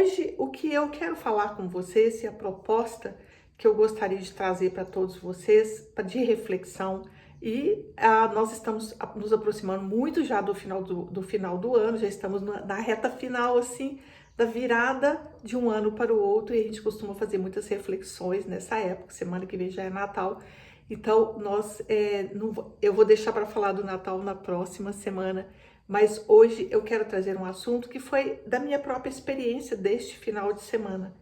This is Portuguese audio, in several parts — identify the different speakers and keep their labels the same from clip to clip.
Speaker 1: hoje, o que eu quero falar com vocês e a proposta que eu gostaria de trazer para todos vocês, de reflexão, nós estamos nos aproximando muito já do final do ano, já estamos na reta final, assim, da virada de um ano para o outro, e a gente costuma fazer muitas reflexões nessa época. Semana que vem já é Natal, então eu vou deixar para falar do Natal na próxima semana, mas hoje eu quero trazer um assunto que foi da minha própria experiência deste final de semana.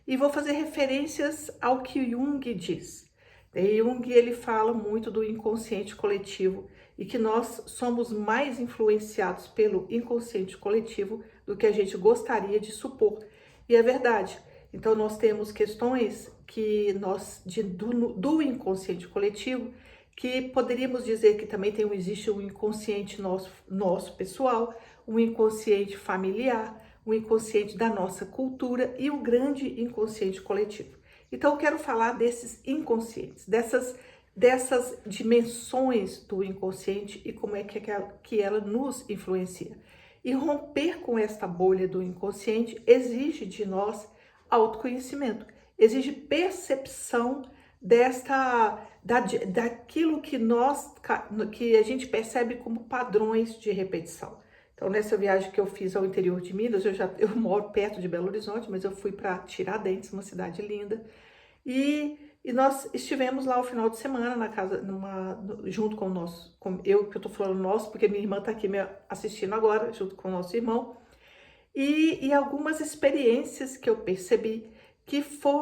Speaker 1: E vou fazer referências ao que Jung diz. Jung, ele fala muito do inconsciente coletivo e que nós somos mais influenciados pelo inconsciente coletivo do que a gente gostaria de supor. E é verdade. Então nós temos questões do inconsciente coletivo, que poderíamos dizer que também existe um inconsciente nosso pessoal, um inconsciente familiar, o inconsciente da nossa cultura e o grande inconsciente coletivo. Então eu quero falar desses inconscientes, dessas dimensões do inconsciente e como é que ela nos influencia. E romper com esta bolha do inconsciente exige de nós autoconhecimento, exige percepção daquilo que a gente percebe como padrões de repetição. Então, nessa viagem que eu fiz ao interior de Minas, eu moro perto de Belo Horizonte, mas eu fui para Tiradentes, uma cidade linda, e nós estivemos lá o final de semana na casa, junto com o nosso, que eu tô falando nosso, porque minha irmã tá aqui me assistindo agora, junto com o nosso irmão, e algumas experiências que eu percebi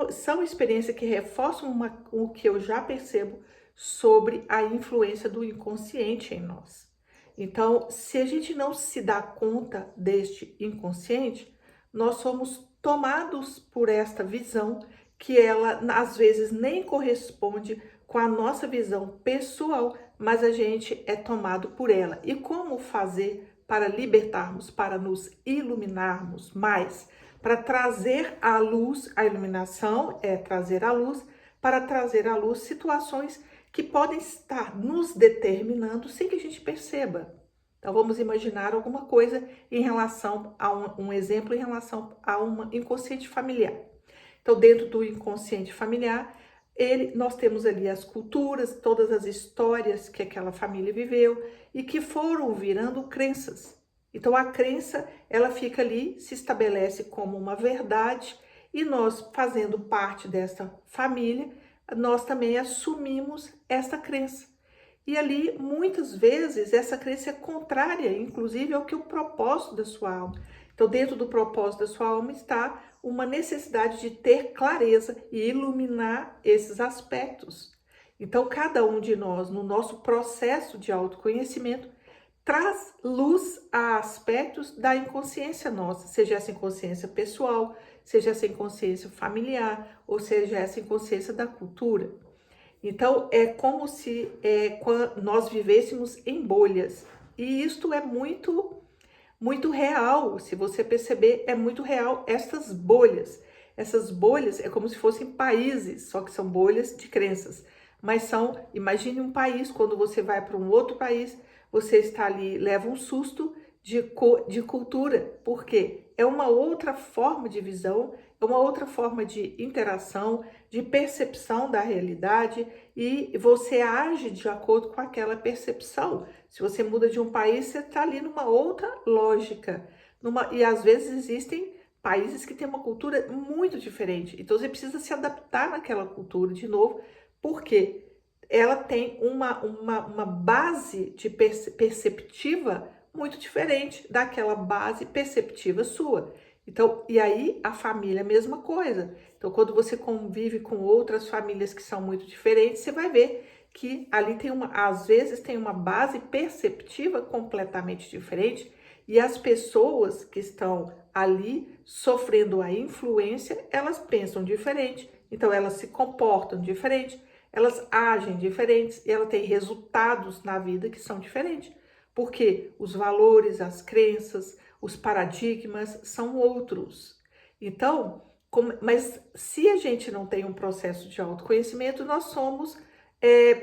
Speaker 1: são experiências que reforçam o que eu já percebo sobre a influência do inconsciente em nós. Então, se a gente não se dá conta deste inconsciente, nós somos tomados por esta visão que ela, às vezes, nem corresponde com a nossa visão pessoal, mas a gente é tomado por ela. E como fazer para libertarmos, para nos iluminarmos mais, para trazer à luz, a iluminação é trazer à luz, para trazer à luz situações que podem estar nos determinando sem que a gente perceba. Então vamos imaginar alguma coisa em relação a um exemplo em relação a um inconsciente familiar. Então dentro do inconsciente familiar, nós temos ali as culturas, todas as histórias que aquela família viveu e que foram virando crenças. Então a crença, ela fica ali, se estabelece como uma verdade, e nós, fazendo parte dessa família, nós também assumimos essa crença. E ali, muitas vezes, essa crença é contrária, inclusive, ao que o propósito da sua alma. Então, dentro do propósito da sua alma está uma necessidade de ter clareza e iluminar esses aspectos. Então, cada um de nós, no nosso processo de autoconhecimento, traz luz a aspectos da inconsciência nossa, seja essa inconsciência pessoal, seja essa inconsciência familiar, ou seja essa inconsciência da cultura. Então, é como se nós vivêssemos em bolhas. E isto é muito, muito real. Se você perceber, é muito real essas bolhas. Essas bolhas é como se fossem países, só que são bolhas de crenças. Mas imagine um país, quando você vai para um outro país, você está ali, leva um susto de cultura. Por quê? É uma outra forma de visão, é uma outra forma de interação, de percepção da realidade, e você age de acordo com aquela percepção. Se você muda de um país, você está ali numa outra lógica. E às vezes existem países que têm uma cultura muito diferente. Então você precisa se adaptar naquela cultura de novo, porque ela tem uma base perceptiva muito diferente daquela base perceptiva sua. Então, e aí a família é a mesma coisa. Então, quando você convive com outras famílias que são muito diferentes, você vai ver que ali às vezes tem uma base perceptiva completamente diferente, e as pessoas que estão ali sofrendo a influência, elas pensam diferente, então elas se comportam diferente, elas agem diferentes e ela tem resultados na vida que são diferentes, porque os valores, as crenças, os paradigmas são outros. Então, mas se a gente não tem um processo de autoconhecimento, nós somos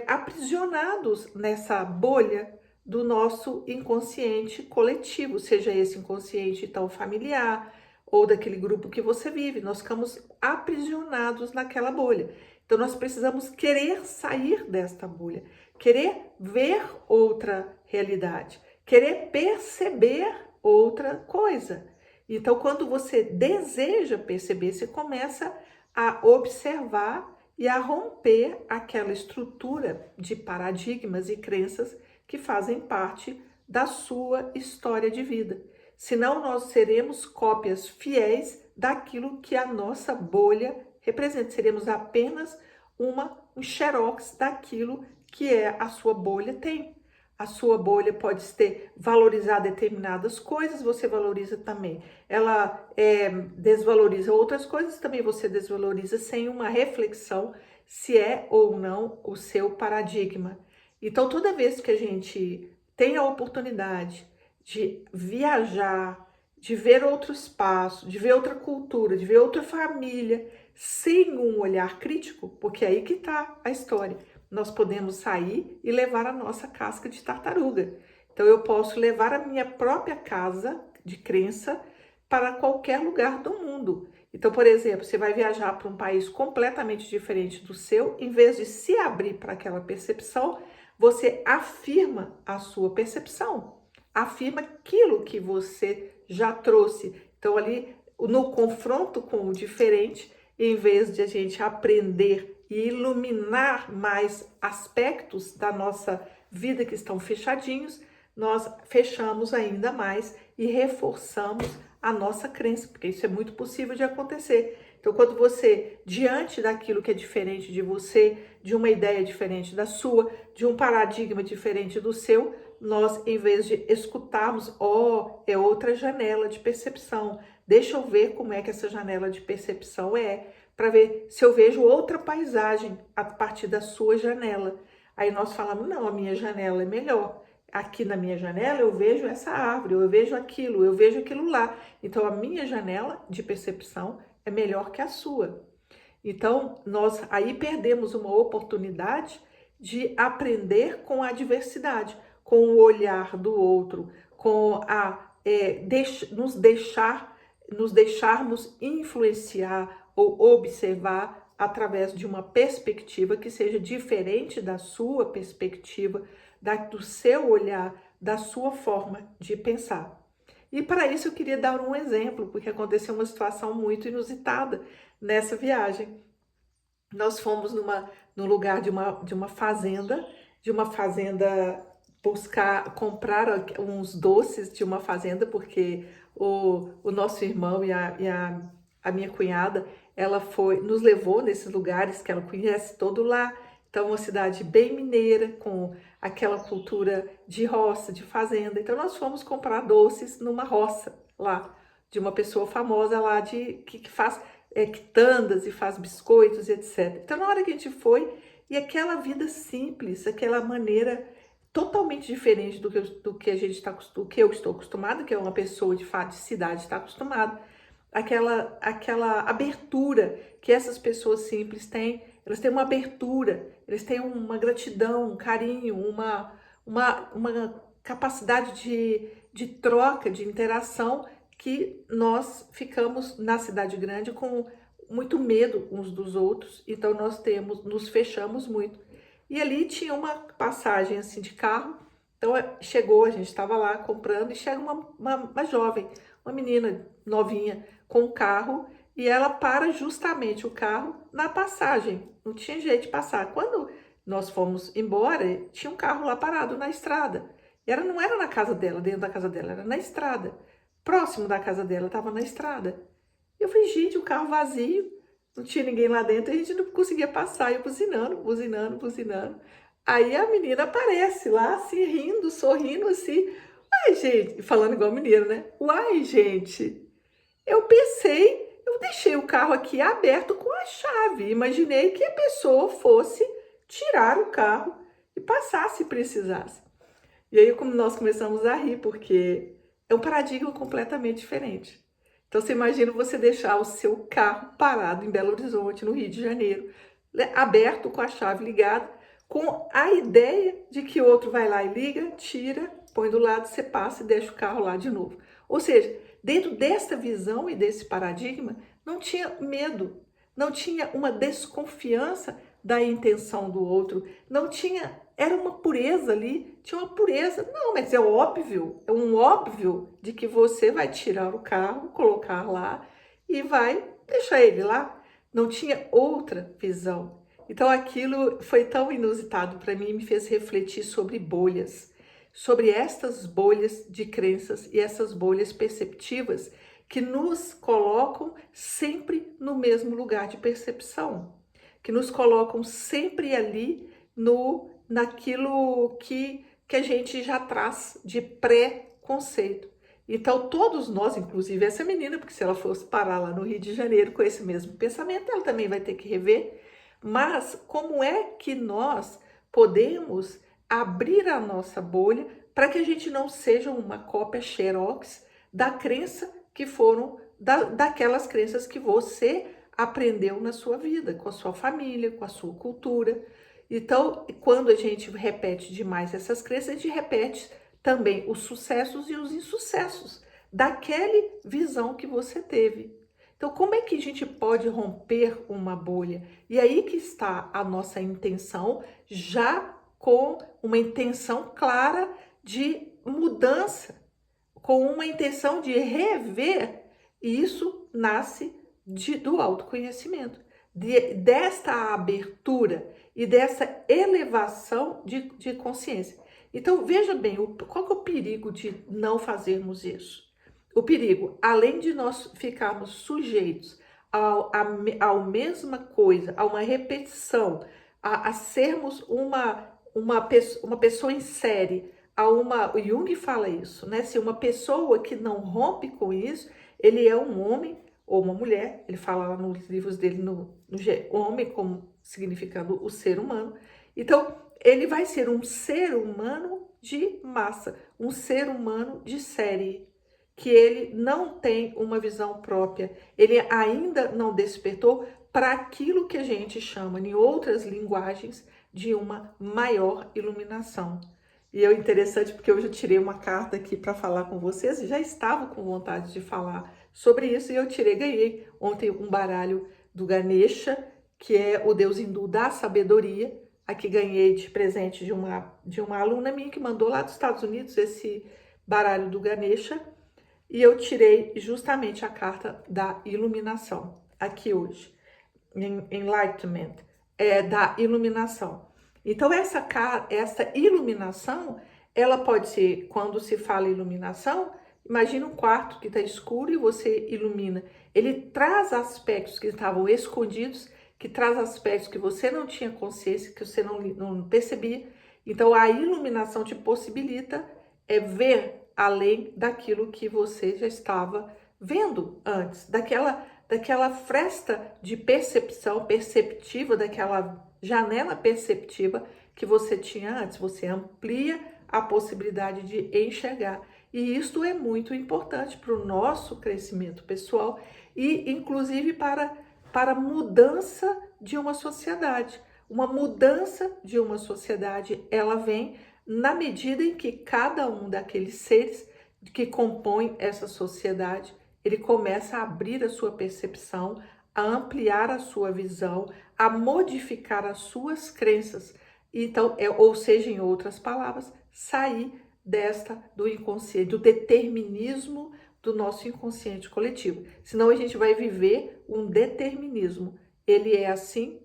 Speaker 1: aprisionados nessa bolha do nosso inconsciente coletivo, seja esse inconsciente então familiar, ou daquele grupo que você vive. Nós ficamos aprisionados naquela bolha. Então, nós precisamos querer sair desta bolha, querer ver outra realidade, querer perceber outra coisa. Então, quando você deseja perceber, você começa a observar e a romper aquela estrutura de paradigmas e crenças que fazem parte da sua história de vida. Senão, nós seremos cópias fiéis daquilo que a nossa bolha representa. Seremos apenas um xerox daquilo que a sua bolha tem. A sua bolha pode ter valorizar determinadas coisas, você valoriza também. Ela desvaloriza outras coisas, também você desvaloriza sem uma reflexão se é ou não o seu paradigma. Então, toda vez que a gente tem a oportunidade de viajar, de ver outro espaço, de ver outra cultura, de ver outra família, sem um olhar crítico, porque é aí que está a história. Nós podemos sair e levar a nossa casca de tartaruga. Então, eu posso levar a minha própria casa de crença para qualquer lugar do mundo. Então, por exemplo, você vai viajar para um país completamente diferente do seu, em vez de se abrir para aquela percepção, você afirma a sua percepção, afirma aquilo que você já trouxe. Então, ali, no confronto com o diferente, em vez de a gente aprender e iluminar mais aspectos da nossa vida que estão fechadinhos, nós fechamos ainda mais e reforçamos a nossa crença, porque isso é muito possível de acontecer. Então, quando você, diante daquilo que é diferente de você, de uma ideia diferente da sua, de um paradigma diferente do seu, nós, em vez de escutarmos, é outra janela de percepção. Deixa eu ver como é que essa janela de percepção para ver se eu vejo outra paisagem a partir da sua janela. Aí nós falamos, não, a minha janela é melhor. Aqui na minha janela eu vejo essa árvore, eu vejo aquilo lá. Então a minha janela de percepção é melhor que a sua. Então nós aí perdemos uma oportunidade de aprender com a diversidade, com o olhar do outro, com nos deixarmos influenciar ou observar através de uma perspectiva que seja diferente da sua perspectiva, do seu olhar, da sua forma de pensar. E para isso eu queria dar um exemplo, porque aconteceu uma situação muito inusitada nessa viagem. Nós fomos num lugar de uma fazenda, comprar uns doces de uma fazenda, porque o nosso irmão e a minha cunhada, ela nos levou nesses lugares que ela conhece todo lá. Então, uma cidade bem mineira, com aquela cultura de roça, de fazenda. Então, nós fomos comprar doces numa roça lá, de uma pessoa famosa lá, que faz quitandas e faz biscoitos e etc. Então, na hora que a gente foi, e aquela vida simples, aquela maneira totalmente diferente do que a gente do que eu estou acostumada, que é uma pessoa de fato de cidade está acostumada, aquela abertura que essas pessoas simples têm. Elas têm uma abertura, eles têm uma gratidão, um carinho, uma capacidade de troca, de interação, que nós ficamos na cidade grande com muito medo uns dos outros, então nos fechamos muito. E ali tinha uma passagem assim de carro, então a gente estava lá comprando e chega uma jovem, uma menina novinha com um carro, e ela para justamente o carro na passagem, não tinha jeito de passar. Quando nós fomos embora, tinha um carro lá parado na estrada. Não era na casa dela, dentro da casa dela, era na estrada. Próximo da casa dela, estava na estrada. Eu falei, gente, o carro vazio, não tinha ninguém lá dentro, a gente não conseguia passar. Eu buzinando. Aí a menina aparece lá, assim, rindo, sorrindo, assim. Ai, gente, falando igual mineiro, né? Uai, gente, eu deixei o carro aqui aberto com a chave. Imaginei que a pessoa fosse tirar o carro e passar se precisasse. E aí, como nós começamos a rir, porque é um paradigma completamente diferente. Então, você imagina você deixar o seu carro parado em Belo Horizonte, no Rio de Janeiro, aberto com a chave ligada, com a ideia de que o outro vai lá e liga, tira, põe do lado, você passa e deixa o carro lá de novo. Ou seja, dentro desta visão e desse paradigma, não tinha medo, não tinha uma desconfiança da intenção do outro, não tinha, era uma pureza ali, tinha uma pureza. Não, mas é óbvio, é um óbvio de que você vai tirar o carro, colocar lá e vai deixar ele lá. Não tinha outra visão. Então aquilo foi tão inusitado para mim e me fez refletir sobre bolhas, sobre estas bolhas de crenças e essas bolhas perceptivas que nos colocam sempre no mesmo lugar de percepção, que nos colocam sempre ali naquilo que a gente já traz de pré-conceito. Então, todos nós, inclusive essa menina, porque se ela fosse parar lá no Rio de Janeiro com esse mesmo pensamento, ela também vai ter que rever. Mas como é que nós podemos abrir a nossa bolha para que a gente não seja uma cópia xerox da crença que foram, daquelas crenças que você aprendeu na sua vida, com a sua família, com a sua cultura. Então, quando a gente repete demais essas crenças, a gente repete também os sucessos e os insucessos daquela visão que você teve. Então, como é que a gente pode romper uma bolha? E aí que está a nossa intenção, já com uma intenção clara de mudança, com uma intenção de rever. E isso nasce do autoconhecimento, desta abertura e dessa elevação de consciência. Então, veja bem, qual que é o perigo de não fazermos isso? O perigo, além de nós ficarmos sujeitos a mesma coisa, a uma repetição, a sermos uma pessoa em série, o Jung fala isso, né? Se uma pessoa que não rompe com isso, ele é um homem ou uma mulher, ele fala lá nos livros dele, no homem como significando o ser humano. Então, ele vai ser um ser humano de massa, um ser humano de série, que ele não tem uma visão própria, ele ainda não despertou para aquilo que a gente chama, em outras linguagens, de uma maior iluminação. E é interessante porque hoje eu tirei uma carta aqui para falar com vocês, já estava com vontade de falar sobre isso, e eu ganhei ontem um baralho do Ganesha, que é o deus hindu da sabedoria. Aqui ganhei de presente de uma aluna minha que mandou lá dos Estados Unidos esse baralho do Ganesha, e eu tirei justamente a carta da iluminação, aqui hoje, Enlightenment, da iluminação. Então, essa iluminação, ela pode ser, quando se fala iluminação, imagina um quarto que está escuro e você ilumina. Ele traz aspectos que estavam escondidos, que traz aspectos que você não tinha consciência, que você não percebia. Então, a iluminação te possibilita ver além daquilo que você já estava vendo antes, daquela fresta de percepção perceptiva, daquela janela perceptiva que você tinha antes. Você amplia a possibilidade de enxergar. E isto é muito importante para o nosso crescimento pessoal e, inclusive, para a mudança de uma sociedade. Uma mudança de uma sociedade, ela vem na medida em que cada um daqueles seres que compõem essa sociedade, ele começa a abrir a sua percepção, a ampliar a sua visão, a modificar as suas crenças. Então, ou seja, em outras palavras, sair do inconsciente, do determinismo do nosso inconsciente coletivo. Senão a gente vai viver um determinismo. Ele é assim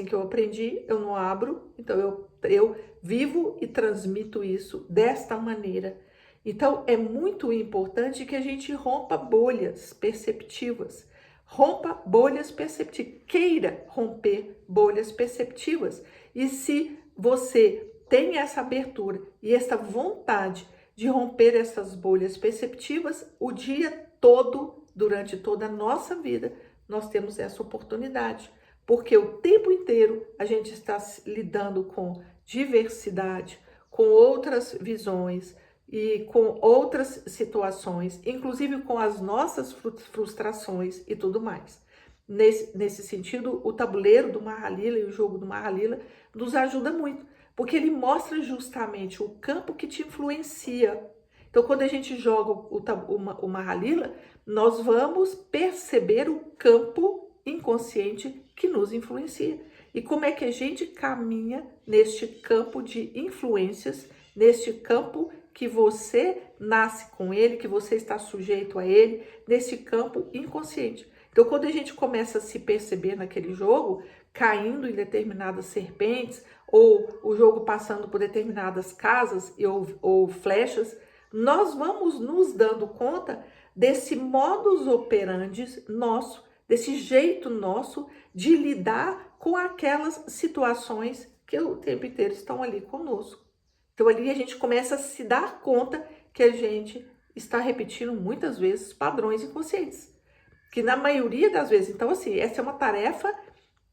Speaker 1: que eu aprendi, eu não abro, então eu vivo e transmito isso desta maneira. Então, é muito importante que a gente rompa bolhas perceptivas. Rompa bolhas perceptivas. Queira romper bolhas perceptivas. E se você tem essa abertura e essa vontade de romper essas bolhas perceptivas, o dia todo, durante toda a nossa vida, nós temos essa oportunidade. Porque o tempo inteiro a gente está lidando com diversidade, com outras visões e com outras situações, inclusive com as nossas frustrações e tudo mais. Nesse sentido, o tabuleiro do Mahalila e o jogo do Mahalila nos ajuda muito, porque ele mostra justamente o campo que te influencia. Então, quando a gente joga o Mahalila, nós vamos perceber o campo inconsciente que nos influencia. E como é que a gente caminha neste campo de influências, neste campo que você nasce com ele, que você está sujeito a ele, nesse campo inconsciente. Então, quando a gente começa a se perceber naquele jogo, caindo em determinadas serpentes, ou o jogo passando por determinadas casas ou flechas, nós vamos nos dando conta desse modus operandi nosso, desse jeito nosso de lidar com aquelas situações que o tempo inteiro estão ali conosco. Então ali a gente começa a se dar conta que a gente está repetindo muitas vezes padrões inconscientes, que na maioria das vezes, então assim, essa é uma tarefa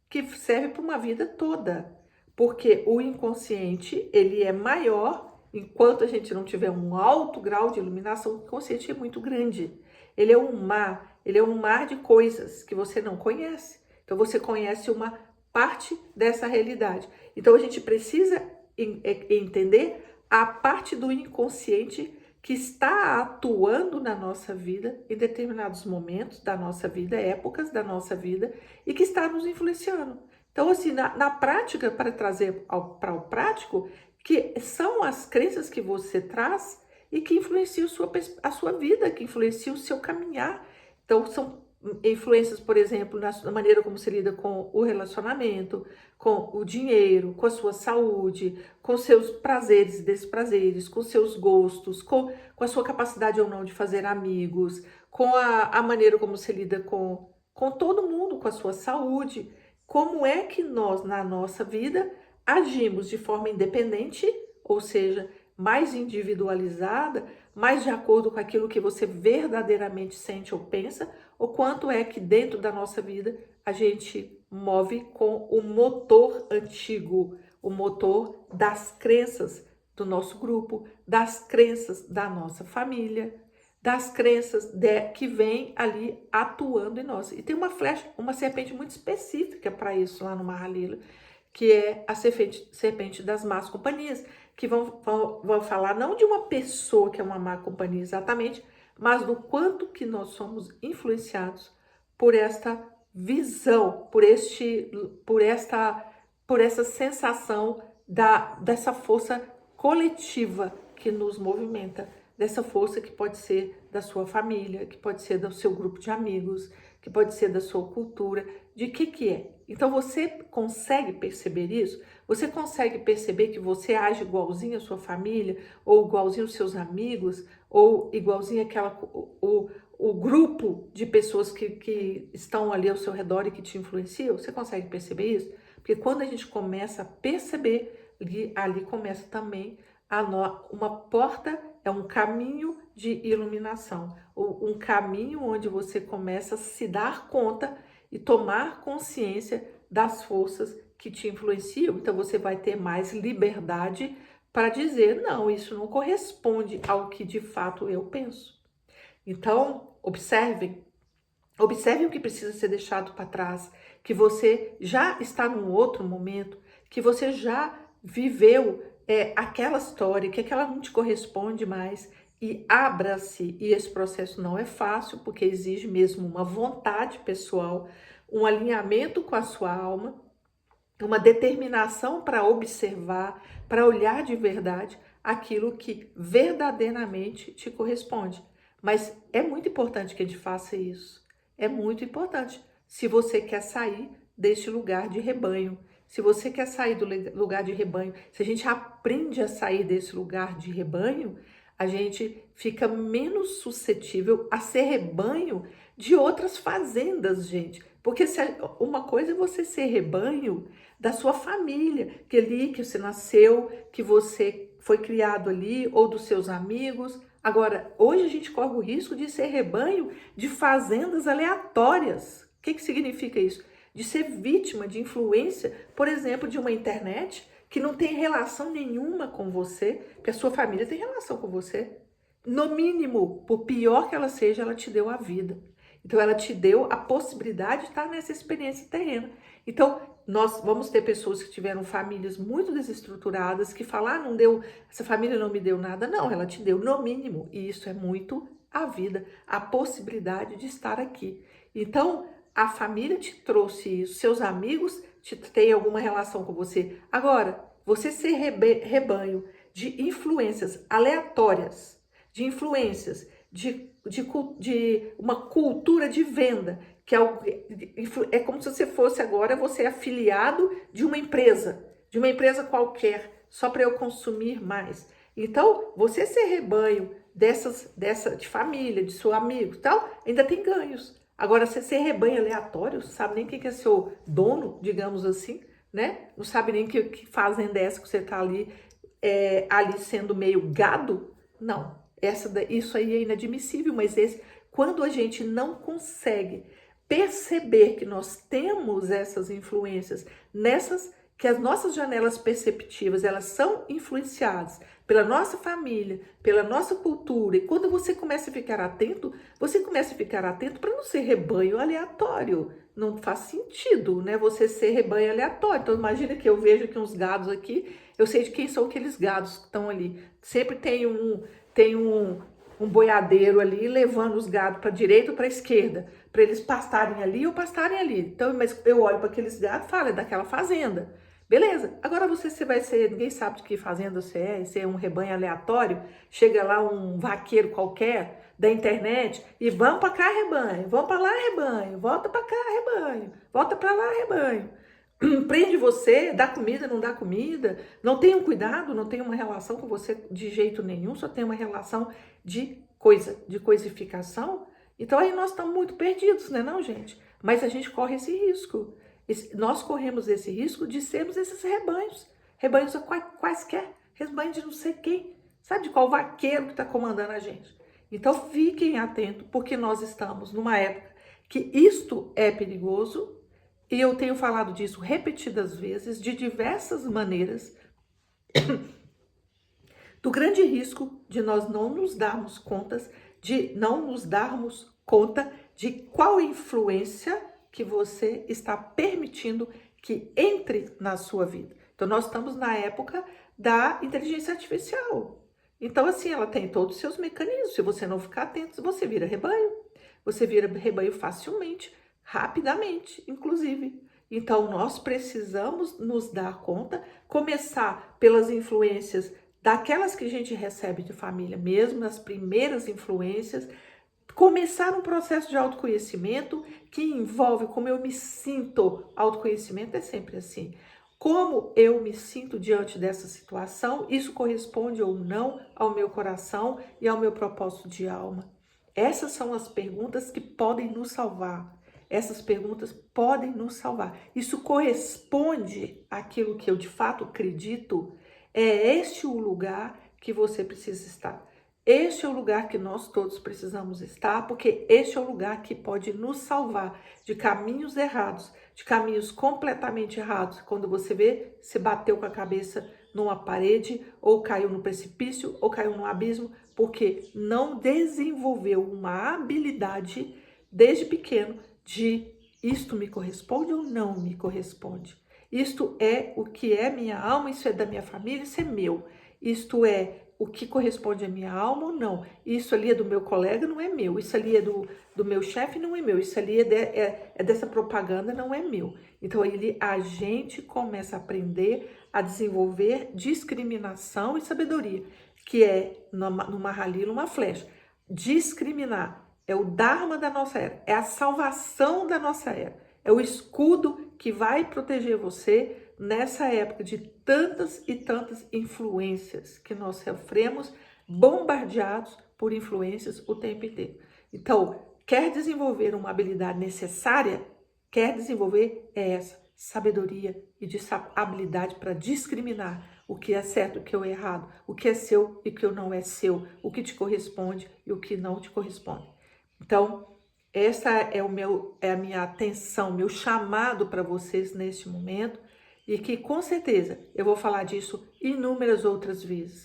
Speaker 1: que serve para uma vida toda, porque o inconsciente, ele é maior, enquanto a gente não tiver um alto grau de iluminação, o inconsciente é muito grande. Ele é um mar de coisas que você não conhece. Então você conhece uma parte dessa realidade. Então a gente precisa entender a parte do inconsciente que está atuando na nossa vida em determinados momentos da nossa vida, épocas da nossa vida, e que está nos influenciando. Então, assim, na prática, para trazer para o prático, que são as crenças que você traz e que influenciam a sua vida, que influenciam o seu caminhar. Então, são influências, por exemplo, na maneira como você lida com o relacionamento, com o dinheiro, com a sua saúde, com seus prazeres e desprazeres, com seus gostos, com a sua capacidade ou não de fazer amigos, com a maneira como você lida com todo mundo, com a sua saúde. Como é que nós, na nossa vida, agimos de forma independente, ou seja, mais individualizada, mais de acordo com aquilo que você verdadeiramente sente ou pensa, ou quanto é que dentro da nossa vida a gente move com o motor antigo, o motor das crenças do nosso grupo, das crenças da nossa família, das crenças que vem ali atuando em nós. E tem uma serpente muito específica para isso lá no Mahalila, que é a serpente das más companhias, que vão falar não de uma pessoa que é uma má companhia exatamente, mas do quanto que nós somos influenciados por esta visão, por essa sensação dessa força coletiva que nos movimenta, dessa força que pode ser da sua família, que pode ser do seu grupo de amigos, que pode ser da sua cultura, de que é. Então você consegue perceber isso? Você consegue perceber que você age igualzinho a sua família, ou igualzinho os seus amigos, ou igualzinho o grupo de pessoas que estão ali ao seu redor e que te influenciam? Você consegue perceber isso? Porque quando a gente começa a perceber, ali começa também uma porta, é um caminho de iluminação, um caminho onde você começa a se dar conta e tomar consciência das forças que te influenciam. Então você vai ter mais liberdade para dizer, não, isso não corresponde ao que de fato eu penso. Então, observem o que precisa ser deixado para trás, que você já está num outro momento, que você já viveu aquela história, que aquela não te corresponde mais, e abra-se. E esse processo não é fácil, porque exige mesmo uma vontade pessoal, um alinhamento com a sua alma, uma determinação para observar, para olhar de verdade aquilo que verdadeiramente te corresponde. Mas é muito importante que a gente faça isso. É muito importante. Se você quer sair deste lugar de rebanho, se você quer sair do lugar de rebanho, se a gente aprende a sair desse lugar de rebanho, a gente fica menos suscetível a ser rebanho de outras fazendas, gente. Porque uma coisa é você ser rebanho da sua família, que você nasceu, que você foi criado ali, ou dos seus amigos. Agora, hoje a gente corre o risco de ser rebanho de fazendas aleatórias. O que significa isso? De ser vítima de influência, por exemplo, de uma internet que não tem relação nenhuma com você, porque a sua família tem relação com você. No mínimo, por pior que ela seja, ela te deu a vida. Então, ela te deu a possibilidade de estar nessa experiência terrena. Então, nós vamos ter pessoas que tiveram famílias muito desestruturadas, que falam, não deu, essa família não me deu nada. Não, ela te deu no mínimo, e isso é muito a vida, a possibilidade de estar aqui. Então, a família te trouxe isso, seus amigos têm alguma relação com você. Agora, você ser rebanho de influências aleatórias, de influências, de uma cultura de venda, que é como se você fosse agora, você é afiliado de uma empresa qualquer, só para eu consumir mais. Então, você ser rebanho de família, de seu amigo e tal, ainda tem ganhos. Agora, você ser rebanho aleatório, sabe nem quem é seu dono, digamos assim, né? Não sabe nem que fazenda é essa que você tá ali, ali sendo meio gado. Não, isso aí é inadmissível, mas quando a gente não consegue perceber que nós temos essas influências, que as nossas janelas perceptivas, elas são influenciadas pela nossa família, pela nossa cultura, e quando você começa a ficar atento, para não ser rebanho aleatório. Não faz sentido, né, você ser rebanho aleatório. Então imagina que eu vejo aqui uns gados aqui, eu sei de quem são aqueles gados que estão ali. Sempre tem um boiadeiro ali levando os gados para a direita ou para a esquerda, para eles pastarem ali ou pastarem ali. Então, mas eu olho para aqueles gados e falo, é daquela fazenda. Beleza, agora você vai ser, ninguém sabe de que fazenda você é um rebanho aleatório, chega lá um vaqueiro qualquer da internet e vamos para cá, rebanho, vamos para lá, rebanho, volta para cá, rebanho, volta para lá, rebanho. Prende você, dá comida, não dá comida, não tem um cuidado, não tem uma relação com você de jeito nenhum, só tem uma relação de coisificação. Então aí nós estamos muito perdidos, né não, gente? Mas a gente corre esse risco. Nós corremos esse risco de sermos esses rebanhos quaisquer, rebanhos de não sei quem, sabe de qual vaqueiro que está comandando a gente. Então fiquem atentos, porque nós estamos numa época que isto é perigoso, e eu tenho falado disso repetidas vezes, de diversas maneiras, do grande risco de nós não nos darmos conta, de qual influência que você está permitindo que entre na sua vida. Então, nós estamos na época da inteligência artificial. Então, assim, ela tem todos os seus mecanismos. Se você não ficar atento, você vira rebanho. Você vira rebanho facilmente, rapidamente, inclusive. Então, nós precisamos nos dar conta, começar pelas influências daquelas que a gente recebe de família mesmo, as primeiras influências, começar um processo de autoconhecimento que envolve como eu me sinto. Autoconhecimento é sempre assim. Como eu me sinto diante dessa situação, isso corresponde ou não ao meu coração e ao meu propósito de alma. Essas são as perguntas que podem nos salvar. Essas perguntas podem nos salvar. Isso corresponde àquilo que eu de fato acredito? É este o lugar que você precisa estar. Este é o lugar que nós todos precisamos estar, porque este é o lugar que pode nos salvar de caminhos errados, de caminhos completamente errados. Quando você vê, você bateu com a cabeça numa parede, ou caiu no precipício, ou caiu no abismo, porque não desenvolveu uma habilidade desde pequeno de isto me corresponde ou não me corresponde. Isto é o que é minha alma, isso é da minha família, isso é meu. Isto é o que corresponde à minha alma ou não. Isso ali é do meu colega, não é meu. Isso ali é do meu chefe, não é meu. Isso ali é dessa propaganda, não é meu. Então, a gente começa a aprender a desenvolver discriminação e sabedoria, que é numa rali, numa flecha. Discriminar é o Dharma da nossa era, é a salvação da nossa era. É o escudo que vai proteger você nessa época de tantas e tantas influências que nós sofremos, bombardeados por influências o tempo inteiro. Então, quer desenvolver uma habilidade necessária? Quer desenvolver essa sabedoria e habilidade para discriminar o que é certo e o que é errado, o que é seu e o que não é seu, o que te corresponde e o que não te corresponde. Então, essa é a minha atenção, meu chamado para vocês neste momento, e que com certeza eu vou falar disso inúmeras outras vezes,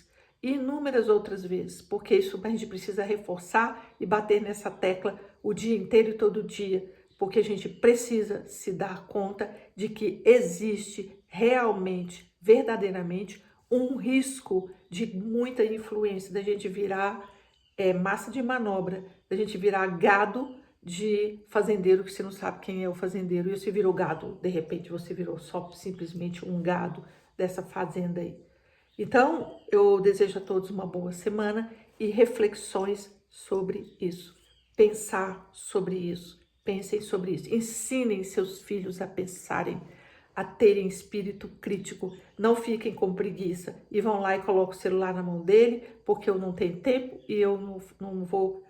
Speaker 1: porque isso a gente precisa reforçar e bater nessa tecla o dia inteiro e todo dia, porque a gente precisa se dar conta de que existe realmente, verdadeiramente, um risco de muita influência, da gente virar massa de manobra, da gente virar gado de fazendeiro, que você não sabe quem é o fazendeiro, e você virou gado, de repente você virou só simplesmente um gado dessa fazenda aí. Então, eu desejo a todos uma boa semana e reflexões sobre isso. Pensar sobre isso, pensem sobre isso. Ensinem seus filhos a pensarem, a terem espírito crítico. Não fiquem com preguiça e vão lá e colocam o celular na mão dele, porque eu não tenho tempo e eu não vou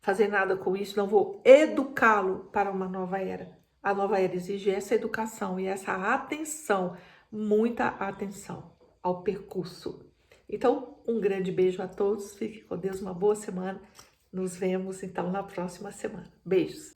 Speaker 1: fazer nada com isso, não vou educá-lo para uma nova era. A nova era exige essa educação e essa atenção, muita atenção ao percurso. Então, um grande beijo a todos, fiquem com Deus, uma boa semana. Nos vemos então na próxima semana. Beijos!